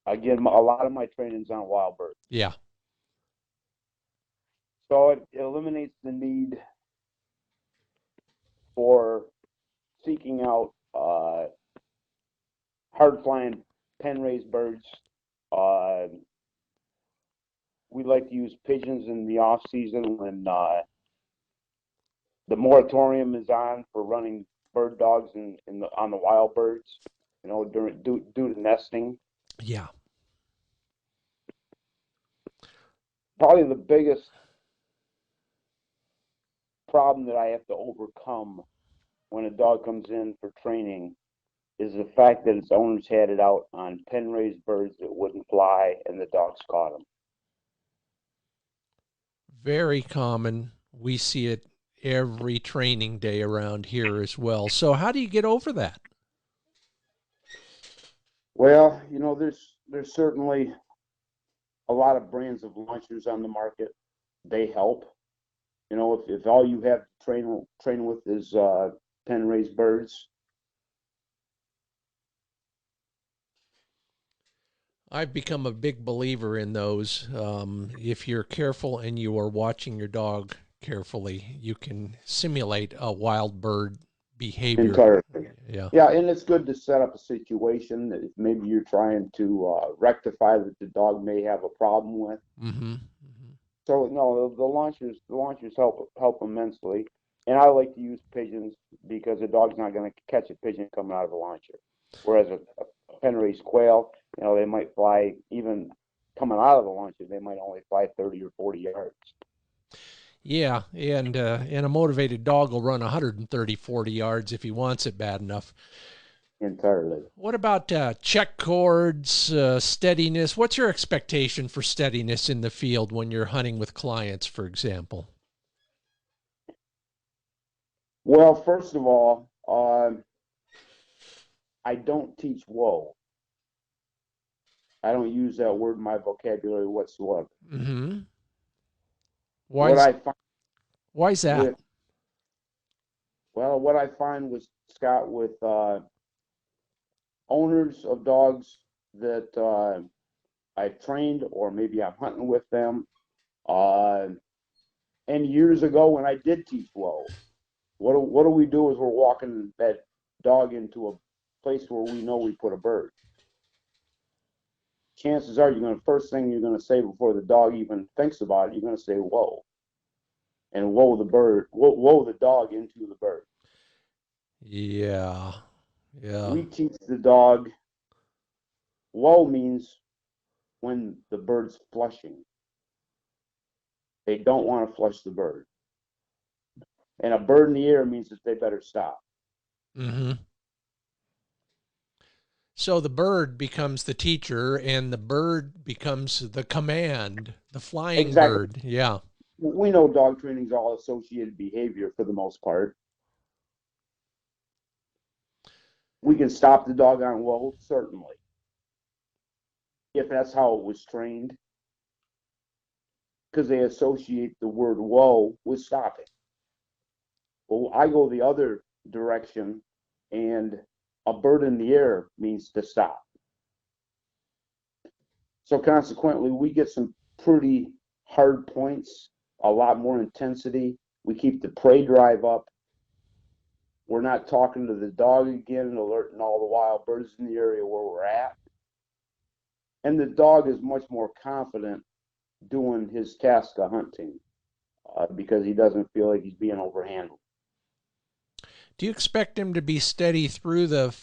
Again, a lot of my training's on wild birds. Yeah. So it eliminates the need for seeking out hard flying pen raised birds. Uh, we like to use pigeons in the off season when the moratorium is on for running bird dogs on the wild birds. Due to nesting. Yeah. Probably the biggest problem that I have to overcome when a dog comes in for training is the fact that its owners had it out on pen raised birds that wouldn't fly and the dogs caught them. Very common. We see it every training day around here as well. So how do you get over that? Well, there's certainly a lot of brands of launchers on the market. They help. If all you have to train with is pen raised birds. I've become a big believer in those. If you're careful and you are watching your dog carefully, you can simulate a wild bird behavior. Entirely. Yeah. Yeah, and it's good to set up a situation that if maybe you're trying to rectify that the dog may have a problem with. Mm-hmm. Mm-hmm. So no, the launchers help immensely. And I like to use pigeons because a dog's not going to catch a pigeon coming out of a launcher. Whereas a pen raised quail, they might fly, even coming out of the launcher, they might only fly 30 or 40 yards. Yeah, and a motivated dog will run 130, 40 yards if he wants it bad enough. Entirely. What about check cords, steadiness? What's your expectation for steadiness in the field when you're hunting with clients, for example? Well, first of all, I don't teach whoa. I don't use that word in my vocabulary whatsoever. Mm-hmm. What I find Why's that? what I find was, Scott, with owners of dogs that I've trained, or maybe I'm hunting with them, and years ago when I did teach whoa, what do we do is we're walking that dog into a place where we know we put a bird. Chances are first thing you're gonna say before the dog even thinks about it, you're gonna say whoa. And whoa the bird, whoa the dog into the bird. Yeah. Yeah. We teach the dog whoa means when the bird's flushing. They don't want to flush the bird. And a bird in the air means that they better stop. Mm-hmm. So the bird becomes the teacher and the bird becomes the command, the flying Exactly. bird. Yeah. We know dog training is all associated behavior for the most part. We can stop the dog on whoa, certainly, if that's how it was trained, because they associate the word whoa with stopping. Well, I go the other direction, and a bird in the air means to stop. So consequently, we get some pretty hard points, a lot more intensity. We keep the prey drive up. We're not talking to the dog again and alerting all the wild birds in the area where we're at. And the dog is much more confident doing his task of hunting because he doesn't feel like he's being overhandled. Do you expect him to be steady through the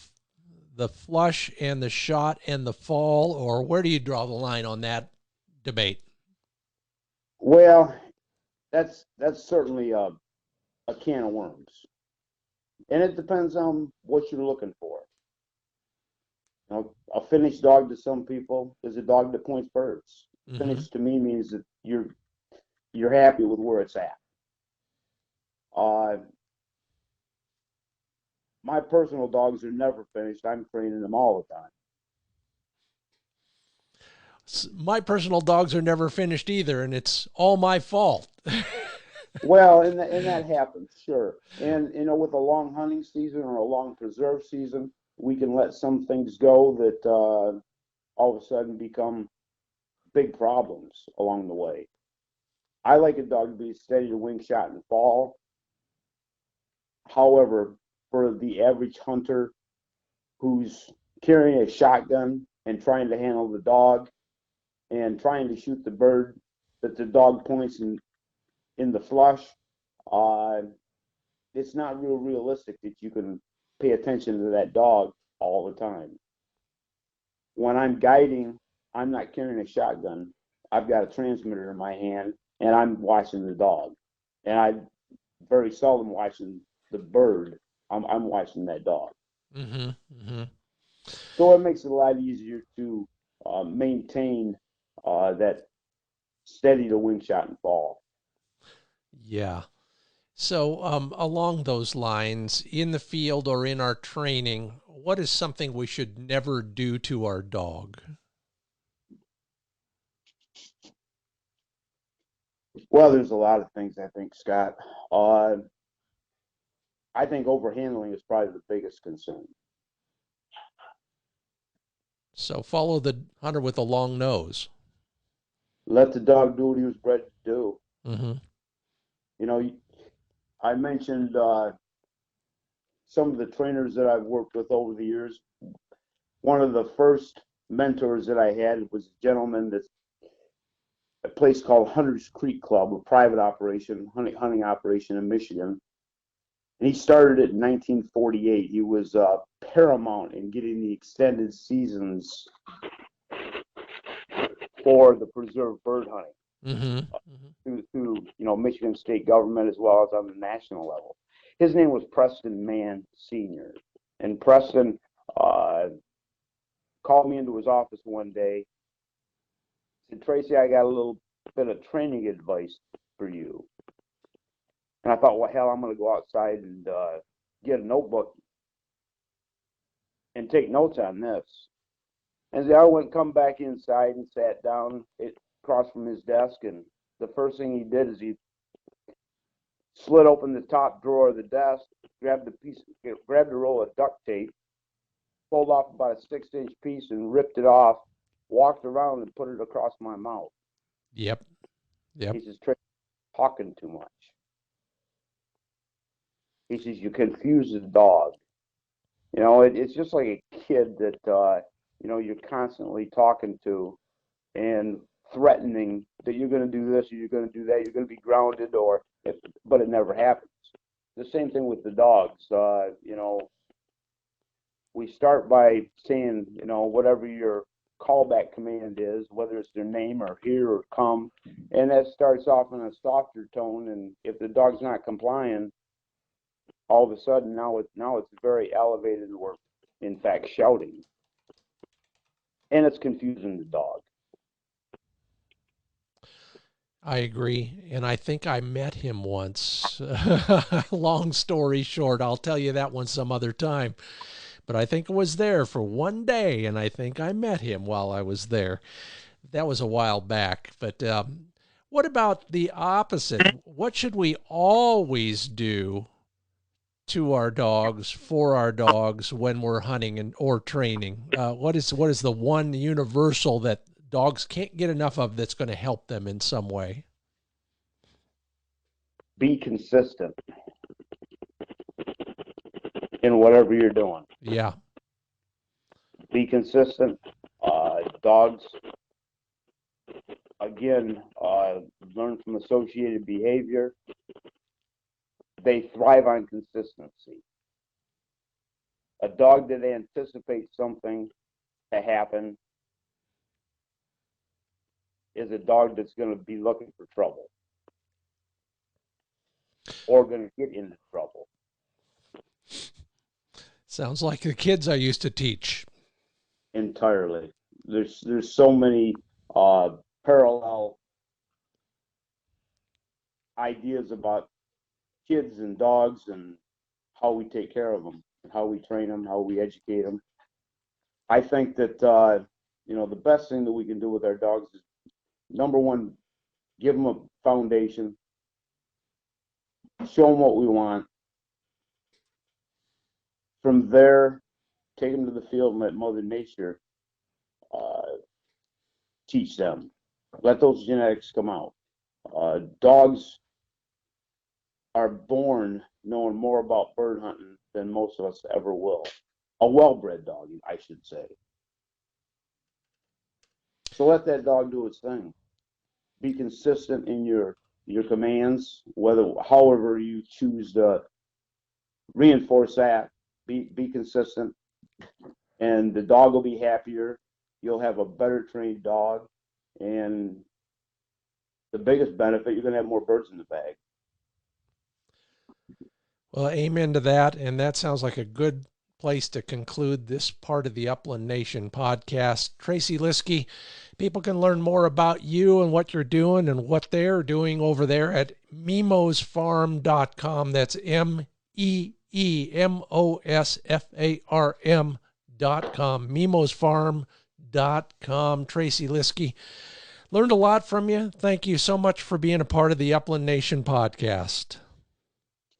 the flush and the shot and the fall, or where do you draw the line on that debate? Well, that's certainly a can of worms, and it depends on what you're looking for. You know, a finished dog to some people is a dog that points birds. Finished to me means that you're happy with where it's at. My personal dogs are never finished. I'm training them all the time. My personal dogs are never finished either, and it's all my fault. Well, and that happens, sure. And you know, with a long hunting season or a long preserve season, we can let some things go that all of a sudden become big problems along the way. I like a dog to be steady to wing shot and fall. However, for the average hunter who's carrying a shotgun and trying to handle the dog and trying to shoot the bird that the dog points in the flush, it's not real realistic that you can pay attention to that dog all the time. When I'm guiding, I'm not carrying a shotgun. I've got a transmitter in my hand and I'm watching the dog. And I very seldom watching the bird. I'm watching that dog. So it makes it a lot easier to maintain that steady to wing shot and fall. Yeah. So along those lines, in the field or in our training, what is something we should never do to our dog? Well, there's a lot of things, I think, Scott. I think overhandling is probably the biggest concern. So follow the hunter with a long nose. Let the dog do what he was bred to do. You know, I mentioned some of the trainers that I've worked with over the years. One of the first mentors that I had was a gentleman that's a place called Hunter's Creek Club, a private operation, hunting operation in Michigan. And he started it in 1948. He was paramount in getting the extended seasons for the preserved bird hunting through Michigan state government as well as on the national level. His name was Preston Mann Sr. And Preston called me into his office one day. Said, "Tracey, I got a little bit of training advice for you." And I thought, well, hell, I'm going to go outside and get a notebook and take notes on this. And so I went, come back inside and sat down across from his desk. And the first thing he did is he slid open the top drawer of the desk, grabbed a roll of duct tape, pulled off about a 6-inch piece and ripped it off, walked around and put it across my mouth. Yep. He says, "Trey, talking too much." He says, "You confuse the dog." You know, it's just like a kid that, you're constantly talking to and threatening that you're going to do this or you're going to do that, you're going to be grounded, but it never happens. The same thing with the dogs. We start by saying, whatever your callback command is, whether it's their name or here or come, and that starts off in a softer tone. And if the dog's not complying, all of a sudden now it's very elevated and we're in fact shouting, and it's confusing the dog. I agree. And I think I met him once. Long story short, I'll tell you that one some other time. But I think I was there for one day, and I think I met him while I was there. That was a while back. But what about the opposite? What should we always do to our dogs, for our dogs, when we're hunting or training? What is the one universal that dogs can't get enough of that's going to help them in some way? Be consistent in whatever you're doing. Yeah. Be consistent. Dogs, again, learn from associated behavior. They thrive on consistency. A dog that anticipates something to happen is a dog that's going to be looking for trouble or going to get into trouble. Sounds like the kids I used to teach. Entirely. There's so many parallel ideas about kids and dogs and how we take care of them and how we train them, how we educate them. I think that the best thing that we can do with our dogs is, number one, give them a foundation, show them what we want. From there, take them to the field and let Mother Nature teach them. Let those genetics come out. Dogs are born knowing more about bird hunting than most of us ever will. A well-bred dog, I should say. So let that dog do its thing. Be consistent in your commands, however you choose to reinforce that. Be consistent, and the dog will be happier. You'll have a better trained dog, and the biggest benefit, you're going to have more birds in the bag. Well, amen to that, and that sounds like a good place to conclude this part of the Upland Nation podcast. Tracey Lieske, people can learn more about you and what you're doing and what they're doing over there at mimosfarm.com. That's MeemosFarm.com. mimosfarm.com. Tracey Lieske, learned a lot from you. Thank you so much for being a part of the Upland Nation podcast.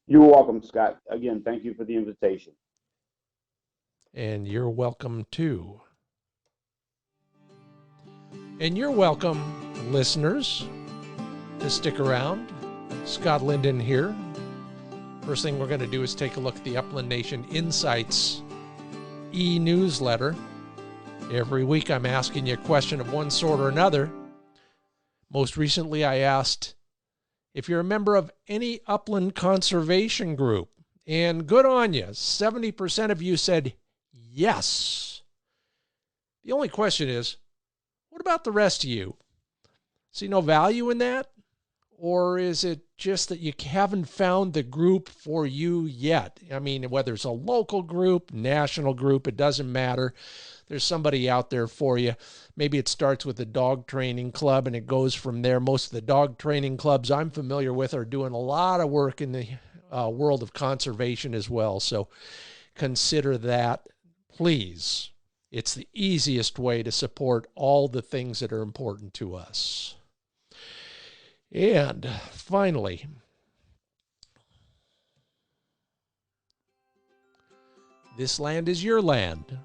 You're welcome, Scott. Again, thank you for the invitation. And you're welcome too. And you're welcome, listeners, to stick around. Scott Linden here. First thing we're going to do is take a look at the Upland Nation Insights e-newsletter. Every week I'm asking you a question of one sort or another. Most recently I asked if you're a member of any upland conservation group. And good on you. 70% of you said yes. The only question is, what about the rest of you? See no value in that? Or is it just that you haven't found the group for you yet? I mean, whether it's a local group, national group, it doesn't matter. There's somebody out there for you. Maybe it starts with a dog training club and it goes from there. Most of the dog training clubs I'm familiar with are doing a lot of work in the world of conservation as well. So consider that, please. It's the easiest way to support all the things that are important to us. And finally, this land is your land.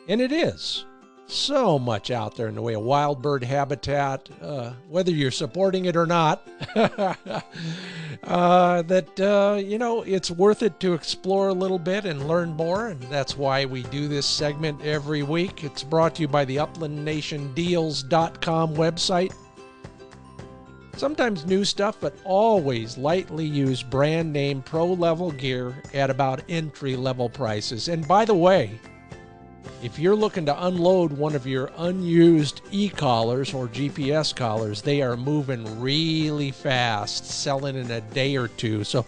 And it is. So much out there in the way of wild bird habitat, whether you're supporting it or not, it's worth it to explore a little bit and learn more. And that's why we do this segment every week. It's brought to you by the UplandNationDeals.com website. Sometimes new stuff, but always lightly used brand name pro-level gear at about entry-level prices. And by the way, if you're looking to unload one of your unused e-collars or GPS collars, they are moving really fast, selling in a day or two. So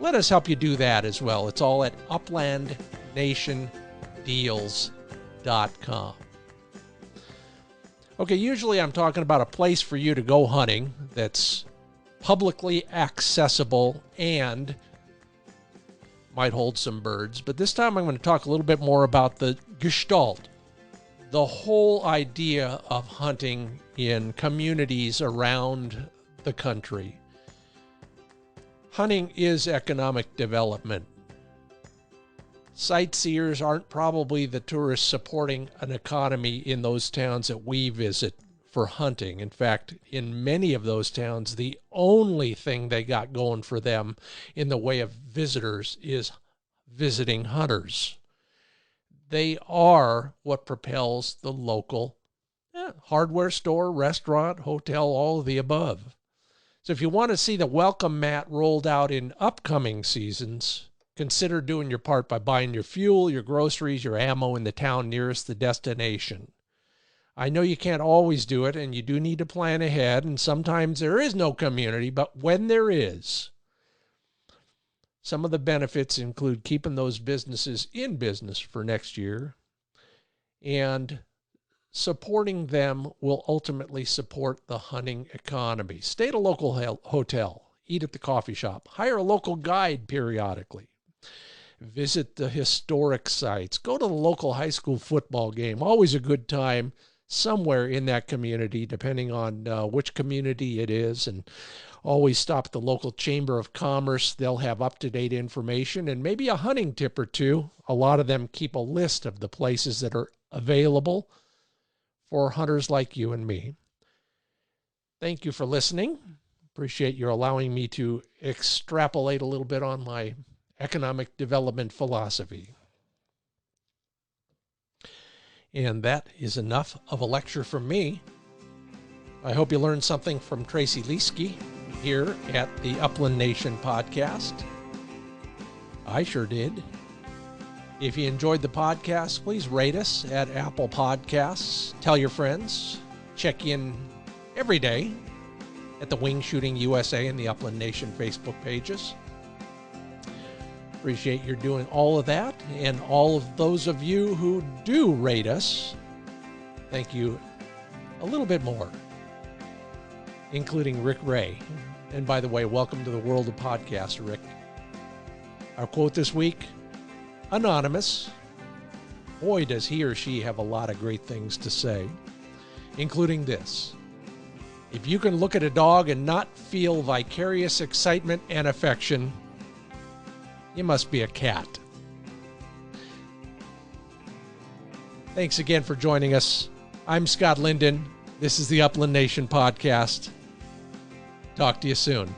let us help you do that as well. It's all at UplandNationDeals.com. Okay, usually I'm talking about a place for you to go hunting that's publicly accessible and might hold some birds. But this time I'm going to talk a little bit more about the gestalt, the whole idea of hunting in communities around the country. Hunting is economic development. Sightseers aren't probably the tourists supporting an economy in those towns that we visit for hunting. In fact, in many of those towns, the only thing they got going for them in the way of visitors is visiting hunters. They are what propels the local hardware store, restaurant, hotel, all of the above. So if you want to see the welcome mat rolled out in upcoming seasons, consider doing your part by buying your fuel, your groceries, your ammo in the town nearest the destination. I know you can't always do it, and you do need to plan ahead, and sometimes there is no community, but when there is, some of the benefits include keeping those businesses in business for next year, and supporting them will ultimately support the hunting economy. Stay at a local hotel, eat at the coffee shop, hire a local guide periodically, visit the historic sites, go to the local high school football game. Always a good time somewhere in that community, depending on which community it is, and always stop at the local Chamber of Commerce. They'll have up-to-date information and maybe a hunting tip or two. A lot of them keep a list of the places that are available for hunters like you and me. Thank you for listening. Appreciate your allowing me to extrapolate a little bit on my economic development philosophy. And that is enough of a lecture from me. I hope you learned something from Tracey Lieske here at the Upland Nation podcast. I sure did. If you enjoyed the podcast, please rate us at Apple Podcasts. Tell your friends. Check in every day at the Wing Shooting USA and the Upland Nation Facebook pages. Appreciate your doing all of that, and all of those of you who do rate us, thank you a little bit more, including Rick Ray. And by the way, welcome to the world of podcasts, Rick. Our quote this week, anonymous. Boy, does he or she have a lot of great things to say, including this: if you can look at a dog and not feel vicarious excitement and affection, you must be a cat. Thanks again for joining us. I'm Scott Linden. This is the Upland Nation podcast. Talk to you soon.